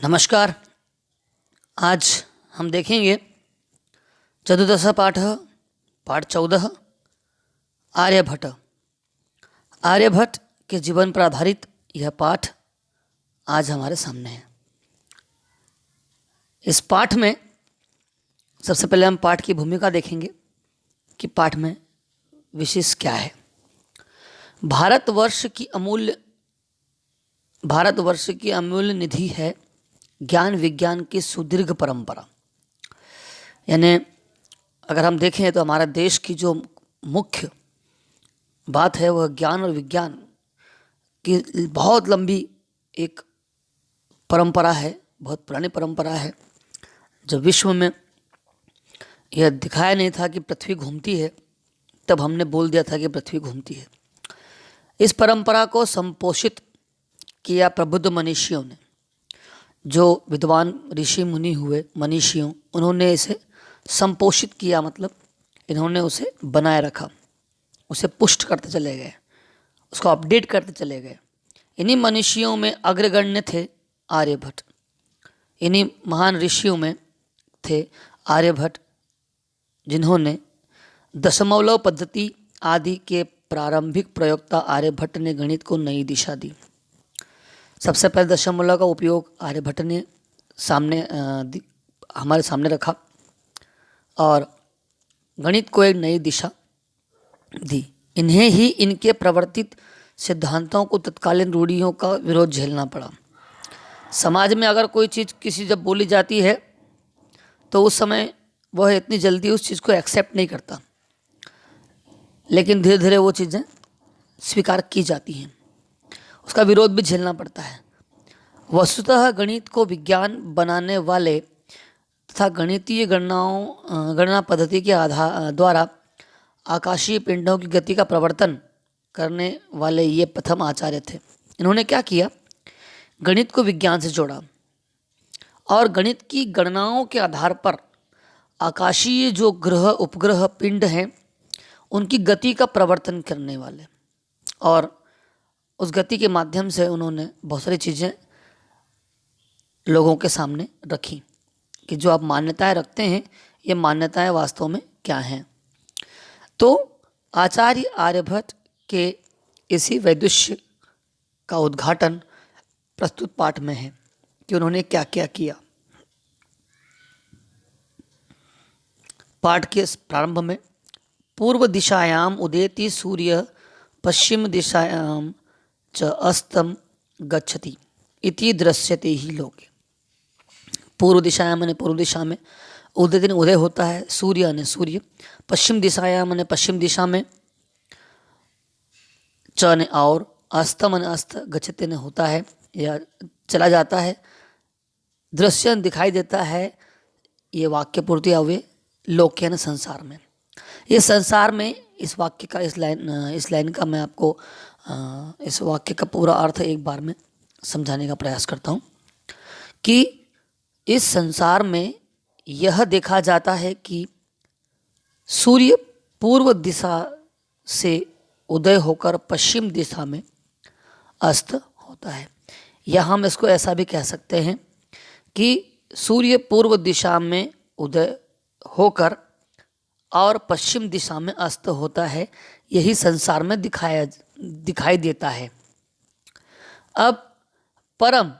नमस्कार। आज हम देखेंगे चतुर्दश पाठ पाठ 14 आर्यभट्ट। आर्यभट्ट के जीवन पर आधारित यह पाठ आज हमारे सामने है। इस पाठ में सबसे पहले हम पाठ की भूमिका देखेंगे कि पाठ में विशेष क्या है। भारतवर्ष की अमूल्य निधि है ज्ञान विज्ञान की सुदीर्घ परंपरा। यानी अगर हम देखें तो हमारा देश की जो मुख्य बात है वह ज्ञान और विज्ञान की बहुत लंबी एक परंपरा है, बहुत पुरानी परंपरा है। जब विश्व में यह दिखाया नहीं था कि पृथ्वी घूमती है, तब हमने बोल दिया था कि पृथ्वी घूमती है। इस परंपरा को संपोषित किया प्रबुद्ध मनीषियों ने। जो विद्वान ऋषि मुनि हुए मनीषियों, उन्होंने इसे संपोषित किया, मतलब इन्होंने उसे बनाए रखा, उसे पुष्ट करते चले गए, उसको अपडेट करते चले गए। इन्हीं मनीषियों में अग्रगण्य थे आर्यभट्ट। इन्हीं महान ऋषियों में थे आर्यभट्ट, जिन्होंने दशमलव पद्धति आदि के प्रारंभिक प्रयोक्ता आर्यभट्ट ने गणित को नई दिशा दी। सबसे पहले दशमलव का उपयोग आर्यभट्ट ने हमारे सामने रखा और गणित को एक नई दिशा दी। इन्हें ही इनके प्रवर्तित सिद्धांतों को तत्कालीन रूढ़ियों का विरोध झेलना पड़ा। समाज में अगर कोई चीज़ किसी जब बोली जाती है तो उस समय वह इतनी जल्दी उस चीज़ को एक्सेप्ट नहीं करता, लेकिन धीरे धीरे वो चीज़ें स्वीकार की जाती हैं, उसका विरोध भी झेलना पड़ता है। वस्तुतः गणित को विज्ञान बनाने वाले तथा गणितीय गणना पद्धति के द्वारा आकाशीय पिंडों की गति का प्रवर्तन करने वाले ये प्रथम आचार्य थे। इन्होंने क्या किया, गणित को विज्ञान से जोड़ा और गणित की गणनाओं के आधार पर आकाशीय जो ग्रह उपग्रह पिंड हैं उनकी गति का प्रवर्तन करने वाले, और उस गति के माध्यम से उन्होंने बहुत सारी चीज़ें लोगों के सामने रखी कि जो आप मान्यताएं रखते हैं ये मान्यताएं वास्तव में क्या हैं। तो आचार्य आर्यभट्ट के इसी वैदुष्य का उद्घाटन प्रस्तुत पाठ में है कि उन्होंने क्या क्या किया। पाठ के प्रारंभ में पूर्व दिशायाम उदेति सूर्य पश्चिम दिशायाम च अस्तम गच्छति इति दृश्यते ही लोके। पूर्व दिशायाम माने पूर्व दिशा में, उदय दिन उदय होता है, सूर्य ने सूर्य, पश्चिम दिशायाम माने पश्चिम दिशा में, च ने और, अस्तम माने अस्त, गच्छते ने होता है या चला जाता है, दृश्य दिखाई देता है। ये वाक्य पूर्ति हुए लोके ने संसार में। ये संसार में इस वाक्य का इस लाइन का मैं आपको इस वाक्य का पूरा अर्थ एक बार में समझाने का प्रयास करता हूँ कि इस संसार में यह देखा जाता है कि सूर्य पूर्व दिशा से उदय होकर पश्चिम दिशा में अस्त होता है, या हम इसको ऐसा भी कह सकते हैं कि सूर्य पूर्व दिशा में उदय होकर और पश्चिम दिशा में अस्त होता है। यही संसार में दिखाई देता है। अब परम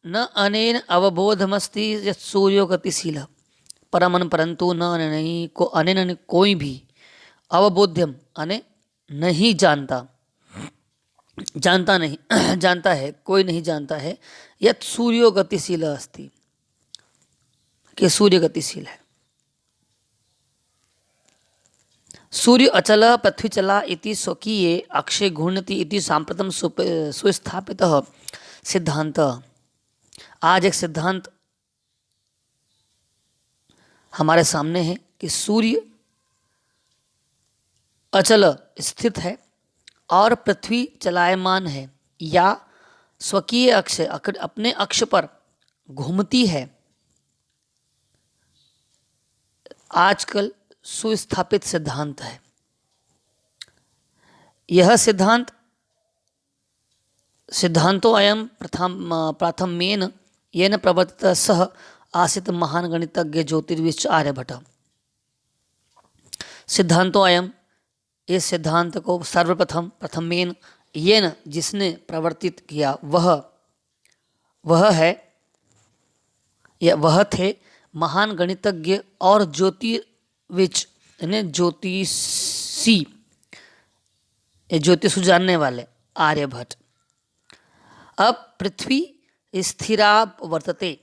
न अनेन अवबोधमस्ति यत् सूर्यो गतिशील, परमन परंतु न नहीं को अनेन कोई भी अवबोध्यम अने नहीं जानता नहीं जानता है, कोई नहीं जानता है यत् सूर्यो गतिशील अस्ति, कि सूर्य गतिशील है। सूर्य अचल पृथ्वी चला इति स्वकीये अक्षय घूर्णति इति सांप्रतम सुस्थापित सिद्धांत। आज एक सिद्धांत हमारे सामने है कि सूर्य अचल स्थित है और पृथ्वी चलायमान है या स्वकीय अक्ष अपने अक्ष पर घूमती है। आजकल सुस्थापित सिद्धांत है। यह सिद्धांतो अयम प्रथमेन येन प्रवर्तितः सः आसीत् महान् गणितज्ञ ज्योतिर्विश्च आर्यभट्टः। सिद्धांतो अयम, इस सिद्धांत को सर्वप्रथम प्रथमेन येन जिसने प्रवर्तित किया वह थे महान गणितज्ञ और ज्योतिर्विच यानी ज्योतिषी, ज्योतिष जानने वाले आर्यभट्ट। अब पृथ्वी स्थिरा वर्तते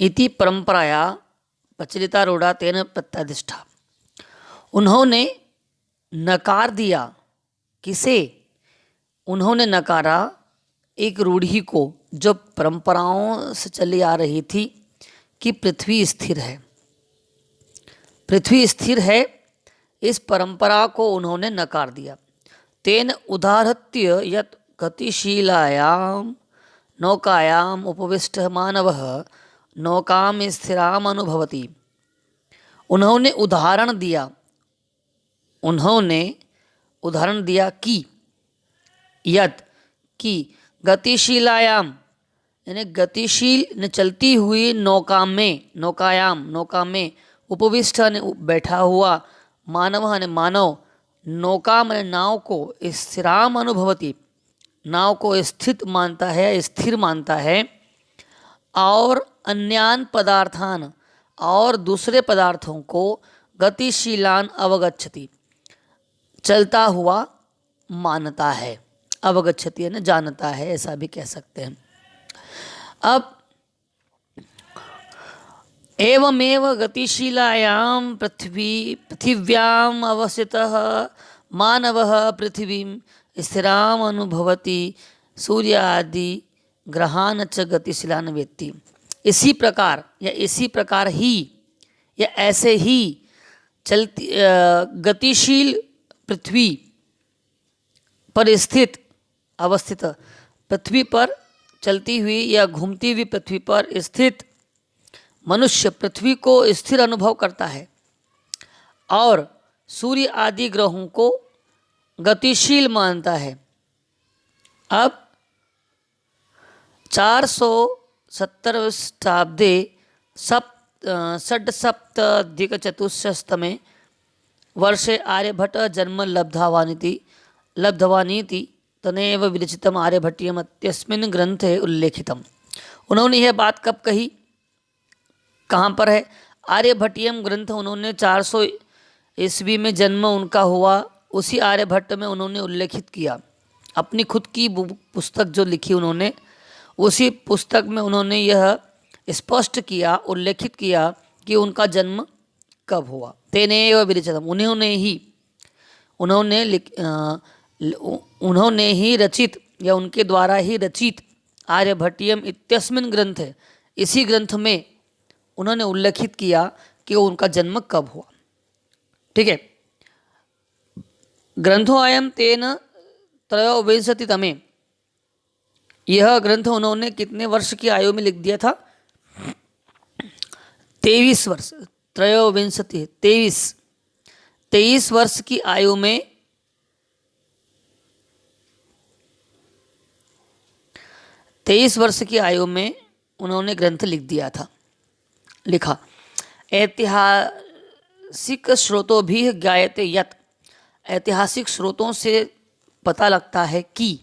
इति परंपराया प्रचलिता रूढ़ा तेन प्रत्यादिष्टा। उन्होंने नकार दिया, किसे? उन्होंने नकारा एक रूढ़ी को जो परंपराओं से चली आ रही थी कि पृथ्वी स्थिर है। पृथ्वी स्थिर है, इस परंपरा को उन्होंने नकार दिया। तेन उदाहृत्य यत् गतिशीलायां नौकायाम उपविष्टः मानवः नौकाम स्थिराम अनुभवति। उन्होंने उदाहरण दिया कि यत् कि गतिशीलायाम यानी गतिशील ने चलती हुई नौका में उपविष्ट ने बैठा हुआ मानव ने मानव नौका में नाव को स्थिराम अनुभवति, नाव को स्थित मानता है, स्थिर मानता है। और अन्यान पदार्थान और दूसरे पदार्थों को गतिशीलान अवगच्छति, चलता हुआ मानता है। अवगच्छति है ना, जानता है, ऐसा भी कह सकते हैं। अब एवमेव गतिशीलायां पृथिव्याम अवस्थितः मानवः पृथ्वीं स्थिराम अनुभवति सूर्यादि ग्रहान च गतिशीलान वेत्ति। इसी प्रकार ही या ऐसे ही चलती गतिशील पृथ्वी पर स्थित अवस्थित, पृथ्वी पर चलती हुई या घूमती हुई पृथ्वी पर स्थित मनुष्य पृथ्वी को स्थिर अनुभव करता है और सूर्य आदि ग्रहों को गतिशील मानता है। अब 470 शताब्दे षड्सप्तधिकचतुष्शतमे वर्षे आर्यभट्ट जन्म लब्धवानीति तनेव विरचितम आर्यभट्टीयम इत्यस्मिन् ग्रंथे उल्लेखितम। उन्होंने यह बात कब कही, कहाँ पर है? आर्यभट्टीयम ग्रंथ उन्होंने 400 ईस्वी में जन्म उनका हुआ, उसी आर्यभट्ट में उन्होंने उल्लेखित किया। अपनी खुद की पुस्तक जो लिखी उन्होंने, उसी पुस्तक में उन्होंने यह स्पष्ट किया, उल्लेखित किया कि उनका जन्म कब हुआ। तेनेव विरचितम, उन्होंने ही रचित या उनके द्वारा ही रचित आर्यभट्टीयम इत्यस्मिन् ग्रंथ है, इसी ग्रंथ में उन्होंने उल्लेखित किया कि उनका जन्म कब हुआ। ठीक है। ग्रंथो अयम तेन त्रयोविंशतितमे, यह ग्रंथ उन्होंने कितने वर्ष की आयु में लिख दिया था? 23 वर्ष। त्रयोविंशति 23 वर्ष की आयु में 23 वर्ष की आयु में उन्होंने ग्रंथ लिखा। ऐतिहासिक स्रोतों भी ज्ञायते यत्, ऐतिहासिक स्रोतों से पता लगता है कि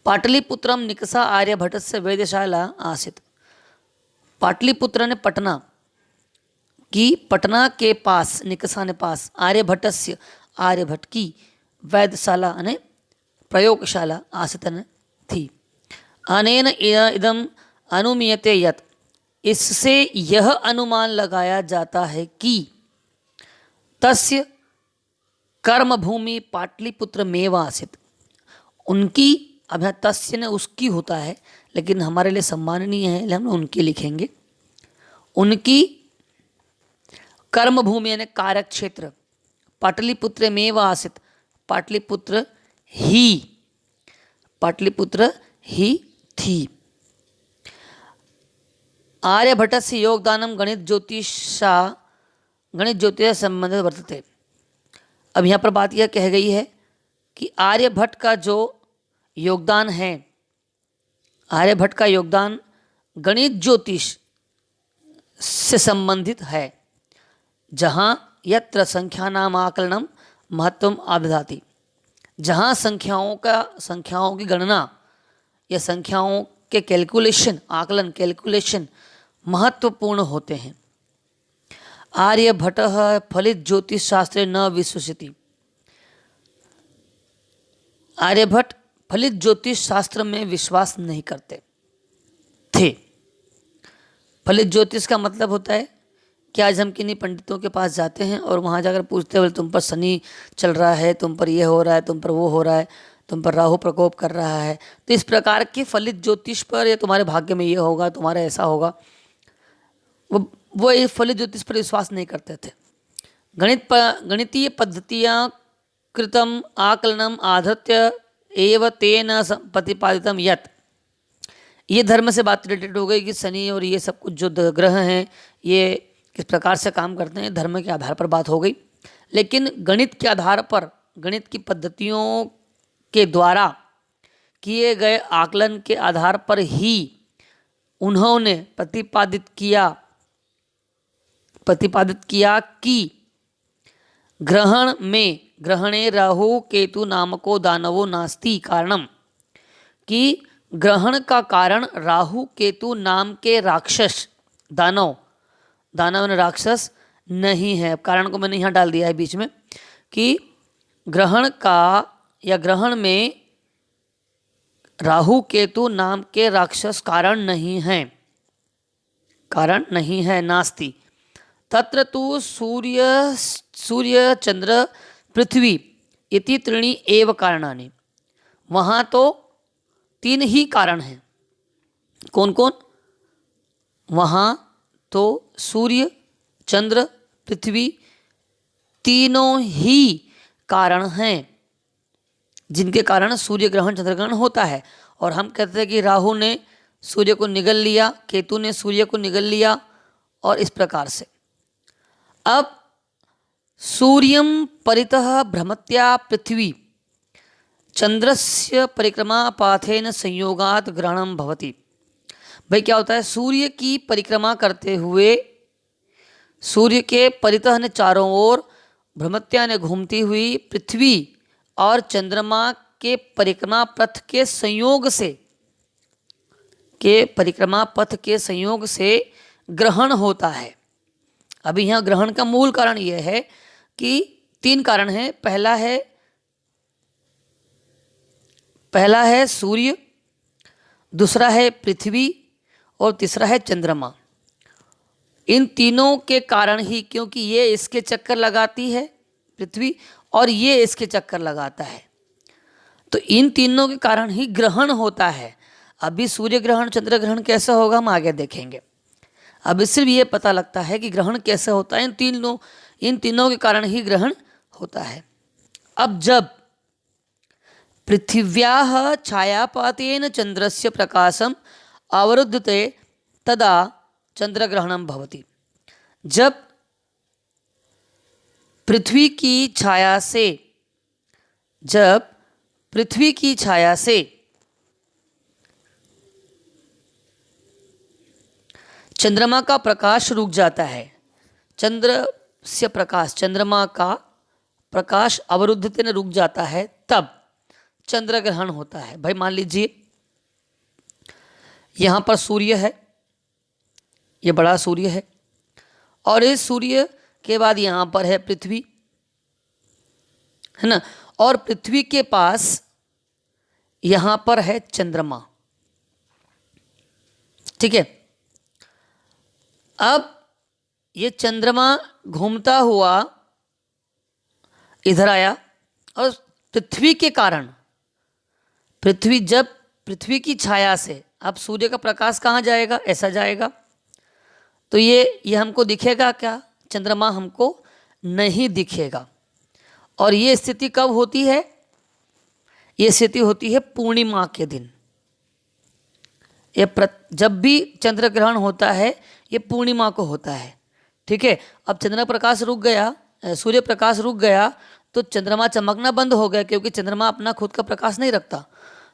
पाटलिपुत्रम निकषा आर्यभट्टस्य वेदशाला आसीत्। पाटलिपुत्र ने पटना के पास, निकषा ने पास, आर्यभट्ट की वेदशाला ने प्रयोगशाला आसीत् थी। अनेन इदम अनुमीयते यत्, इससे यह अनुमान लगाया जाता है कि तस्य कर्मभूमि पाटलिपुत्र मेव आसीत्। उनकी, अब यहाँ तस्य ने उसकी होता है लेकिन हमारे लिए सम्माननीय है, हम उनकी लिखेंगे। उनकी कर्मभूमि यानी कार्य क्षेत्र पाटलिपुत्र मेव आसीत्, पाटलिपुत्र ही थी। आर्यभट्ट से योगदानम गणित ज्योतिष संबंधित वर्तते। अब यहाँ पर बात यह कह गई है कि आर्यभट्ट का जो योगदान है आर्यभट्ट का योगदान गणित ज्योतिष से संबंधित है, जहाँ यत्र संख्यानाम आकलनम महत्वम आदधाति, जहाँ संख्याओं की गणना या संख्याओं के कैलकुलेशन, आकलन कैलकुलेशन महत्वपूर्ण होते हैं। आर्यभट्टः फलित ज्योतिष शास्त्रे न विश्वसिति। आर्यभट्ट फलित ज्योतिष शास्त्र में विश्वास नहीं करते थे। फलित ज्योतिष का मतलब होता है कि आज हम किन्हीं पंडितों के पास जाते हैं और वहाँ जाकर पूछते हैं, तुम पर शनि चल रहा है, तुम पर ये हो रहा है, तुम पर वो हो रहा है, तुम पर राहु प्रकोप कर रहा है। तो इस प्रकार के फलित ज्योतिष पर, या तुम्हारे भाग्य में ये होगा, तुम्हारा ऐसा होगा, वो ये फलित ज्योतिष पर विश्वास नहीं करते थे। गणितीय पद्धतियाँ कृतम आकलनम आधृत्य एव तेन प्रतिपादितम यत्, ये धर्म से बात रिलेटेड हो गई कि शनि और ये सब कुछ जो ग्रह हैं ये किस प्रकार से काम करते हैं, धर्म के आधार पर बात हो गई। लेकिन गणित के आधार पर, गणित की पद्धतियों के द्वारा किए गए आकलन के आधार पर ही उन्होंने प्रतिपादित किया कि ग्रहणे राहु केतु नामको दानवो नास्ति कारणम, कि ग्रहण का कारण राहु केतु नाम के राक्षस, दानव ने राक्षस नहीं है। कारण को मैंने यहाँ डाल दिया है बीच में कि ग्रहण में राहु केतु नाम के राक्षस कारण नहीं है, नास्ति। तत्र तु सूर्य चंद्र पृथ्वी इति त्रीणि एव कारणानि, वहाँ तो 3 ही कारण हैं। कौन कौन? वहाँ तो सूर्य चंद्र पृथ्वी तीनों ही कारण हैं जिनके कारण सूर्य ग्रहण चंद्र ग्रहण होता है। और हम कहते हैं कि राहु ने सूर्य को निगल लिया, केतु ने सूर्य को निगल लिया, और इस प्रकार से। अब सूर्यं परितः भ्रमत्या पृथ्वी चंद्रस्य परिक्रमा पाथेन संयोगात ग्रहणम भवति। भाई क्या होता है, सूर्य की परिक्रमा करते हुए, सूर्य के परितः ने चारों ओर, भ्रमत्या ने घूमती हुई पृथ्वी और चंद्रमा के परिक्रमा पथ के संयोग से ग्रहण होता है। अभी यहाँ ग्रहण का मूल कारण यह है कि 3 कारण हैं। पहला है सूर्य, दूसरा है पृथ्वी और तीसरा है चंद्रमा। इन तीनों के कारण ही, क्योंकि ये इसके चक्कर लगाती है पृथ्वी और ये इसके चक्कर लगाता है, तो इन तीनों के कारण ही ग्रहण होता है। अभी सूर्य ग्रहण चंद्र ग्रहण कैसे होगा हम आगे देखेंगे। अभी सिर्फ ये पता लगता है कि ग्रहण कैसे होता है, इन तीनों के कारण ही ग्रहण होता है। अब जब पृथिव्याः छायापातेन चंद्रस्य प्रकाशम अवरुद्धते तदा चंद्रग्रहणम भवति। जब पृथ्वी की छाया से चंद्रमा का प्रकाश रुक जाता है, चंद्रमा का प्रकाश अवरुद्धते न रुक जाता है, तब चंद्र ग्रहण होता है। भाई मान लीजिए यहाँ पर सूर्य है, ये बड़ा सूर्य है, और इस सूर्य के बाद यहाँ पर है पृथ्वी, है ना, और पृथ्वी के पास यहाँ पर है चंद्रमा। ठीक है। अब ये चंद्रमा घूमता हुआ इधर आया और पृथ्वी के कारण, जब पृथ्वी की छाया से अब सूर्य का प्रकाश कहाँ जाएगा, ऐसा जाएगा, तो ये हमको दिखेगा क्या, चंद्रमा हमको नहीं दिखेगा। और ये स्थिति कब होती है, ये स्थिति होती है पूर्णिमा के दिन। जब भी चंद्र ग्रहण होता है ये पूर्णिमा को होता है। ठीक है। अब चंद्र प्रकाश रुक गया, सूर्य प्रकाश रुक गया, तो चंद्रमा चमकना बंद हो गया, क्योंकि चंद्रमा अपना खुद का प्रकाश नहीं रखता।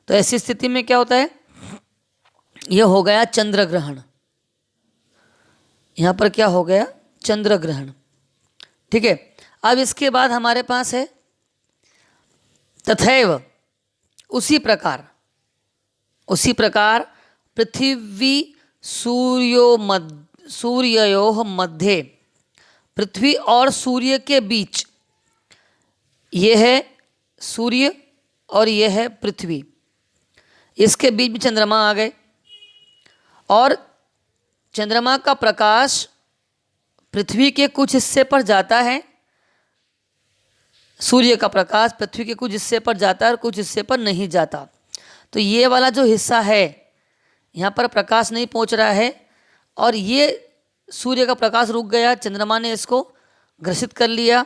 तो ऐसी स्थिति में क्या होता है, यह हो गया चंद्र ग्रहण। यहाँ पर क्या हो गया? चंद्र ग्रहण। ठीक है। अब इसके बाद हमारे पास है तथैव, उसी प्रकार पृथ्वी सूर्योः मध्ये, पृथ्वी और सूर्य के बीच, ये है सूर्य और ये है पृथ्वी, इसके बीच में चंद्रमा आ गए, और चंद्रमा का प्रकाश पृथ्वी के कुछ हिस्से पर जाता है, सूर्य का प्रकाश पृथ्वी के कुछ हिस्से पर जाता है और कुछ हिस्से पर नहीं जाता। तो ये वाला जो हिस्सा है यहाँ पर प्रकाश नहीं पहुँच रहा है, और ये सूर्य का प्रकाश रुक गया, चंद्रमा ने इसको ग्रसित कर लिया,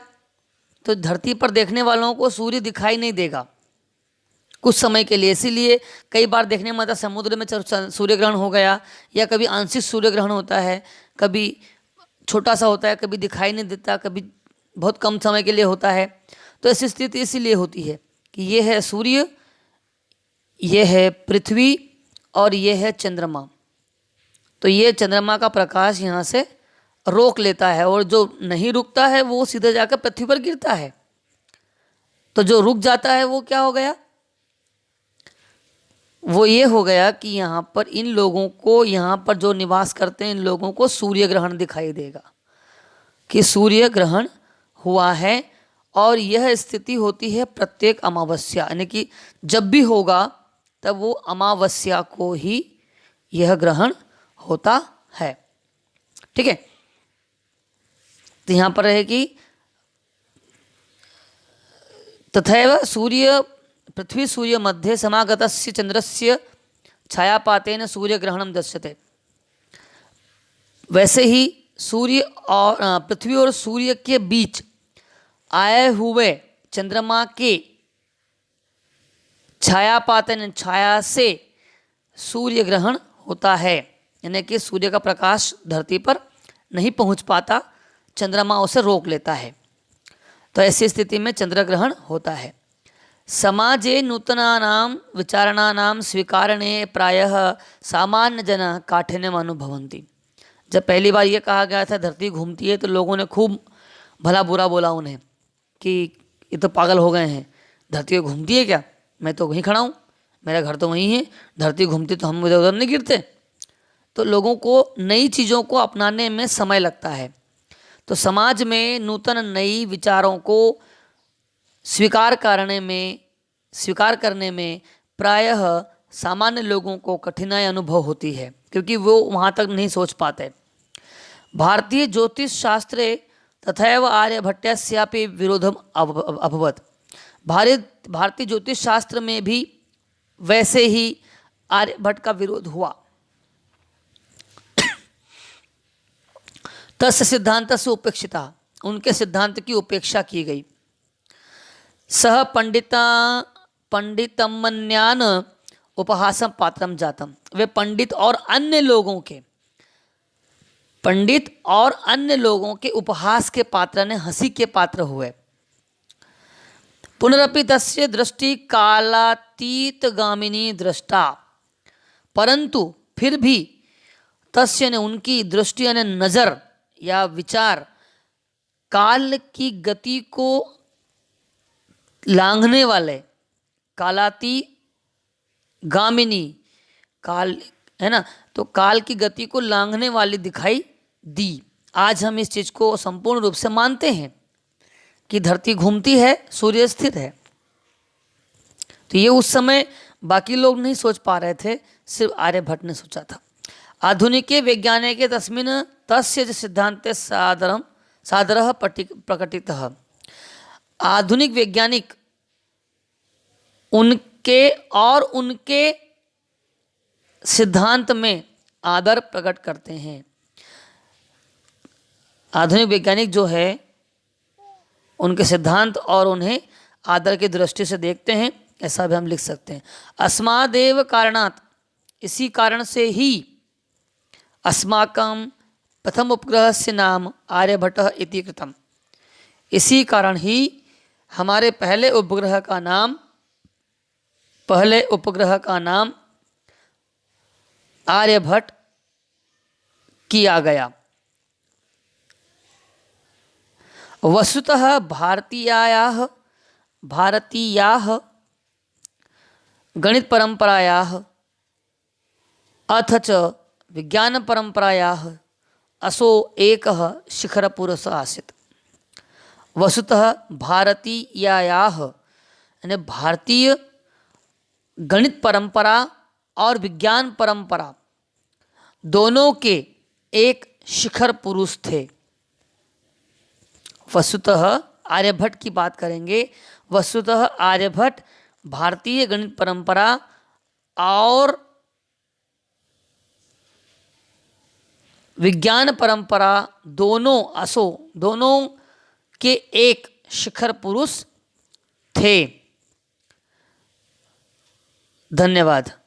तो धरती पर देखने वालों को सूर्य दिखाई नहीं देगा कुछ समय के लिए। इसीलिए कई बार देखने में आता है समुद्र में सूर्य ग्रहण हो गया, या कभी आंशिक सूर्य ग्रहण होता है, कभी छोटा सा होता है, कभी दिखाई नहीं देता, कभी बहुत कम समय के लिए होता है। तो ऐसी स्थिति इसीलिए होती है कि ये है सूर्य, ये है पृथ्वी और ये है चंद्रमा। तो ये चंद्रमा का प्रकाश यहाँ से रोक लेता है, और जो नहीं रुकता है वो सीधे जाकर पृथ्वी पर गिरता है। तो जो रुक जाता है वो क्या हो गया? वो ये हो गया कि यहाँ पर इन लोगों को, यहाँ पर जो निवास करते हैं इन लोगों को सूर्य ग्रहण दिखाई देगा कि सूर्य ग्रहण हुआ है। और यह स्थिति होती है प्रत्येक अमावस्या, यानी कि जब भी होगा तब वो अमावस्या को ही यह ग्रहण होता है। ठीक है। तो यहाँ पर है कि तथैव पृथ्वी सूर्य मध्ये समागतस्य चंद्रस्य छायापातेन सूर्य ग्रहणम दृश्यते। वैसे ही सूर्य और पृथ्वी और सूर्य के बीच आए हुए चंद्रमा के छायापातन, छाया से सूर्य ग्रहण होता है, यानी कि सूर्य का प्रकाश धरती पर नहीं पहुंच पाता, चंद्रमा उसे रोक लेता है। तो ऐसी स्थिति में चंद्र ग्रहण होता है। समाजे नूतनानां विचारणानां स्वीकारणे प्रायः सामान्य जन काठिन्यम अनुभवन्ति। जब पहली बार ये कहा गया था धरती घूमती है, तो लोगों ने खूब भला बुरा बोला उन्हें कि ये तो पागल हो गए हैं, धरती घूमती है क्या? मैं तो वहीं खड़ा हूँ, मेरा घर तो वहीं है, धरती घूमती तो हम इधर उधर नहीं गिरते। तो लोगों को नई चीज़ों को अपनाने में समय लगता है। तो समाज में नूतन नई विचारों को स्वीकार करने में प्रायः सामान्य लोगों को कठिनाई अनुभव होती है, क्योंकि वो वहाँ तक नहीं सोच पाते। भारतीय ज्योतिष शास्त्रे तथैव आर्यभट्टस्यापि विरोधम अभवत्। भारतीय ज्योतिष शास्त्र में भी वैसे ही आर्यभट्ट का विरोध हुआ। तस्य सिद्धांत से उपेक्षिता, उनके सिद्धांत की उपेक्षा की गई। सह पंडितमन्यान उपहासम पात्रम जातम, वे पंडित और अन्य लोगों के उपहास के पात्र ने, हंसी के पात्र हुए। पुनरपि तस्य दृष्टि कालातीतगामिनी दृष्टा, परंतु फिर भी तस्य ने, उनकी दृष्टि यानी नजर या विचार काल की गति को लांघने वाले, कालाती गामिनी, काल है ना, तो काल की गति को लांघने वाली दिखाई दी। आज हम इस चीज को संपूर्ण रूप से मानते हैं कि धरती घूमती है, सूर्य स्थिर है। तो ये उस समय बाकी लोग नहीं सोच पा रहे थे, सिर्फ आर्यभट्ट ने सोचा था। आधुनिके वैज्ञानिके तस्मिन् तस्य सिद्धांते सादरः प्रकटितः। आधुनिक वैज्ञानिक उनके सिद्धांत में आदर प्रकट करते हैं। आधुनिक वैज्ञानिक जो है उनके सिद्धांत और उन्हें आदर की दृष्टि से देखते हैं, ऐसा भी हम लिख सकते हैं। अस्मादेव कारणात्, इसी कारण से ही अस्माकं प्रथम उपग्रहस्य नाम आर्यभट्टः इति कृतम्। इसी कारण ही हमारे पहले उपग्रह का नाम आर्यभट्ट किया गया। वस्तुतः भारतीयाः गणित परंपरायाः अथ च विज्ञान परंपरायाः असो एकः शिखरपुरुषः आसीत्। वस्तुतः भारतीयायाः यानी भारतीय गणित परंपरा और विज्ञान परंपरा दोनों के एक शिखर पुरुष थे। वस्तुतः आर्यभट्ट की बात करेंगे। वस्तुतः आर्यभट्ट भारतीय गणित परंपरा और विज्ञान परंपरा दोनों के एक शिखर पुरुष थे। धन्यवाद।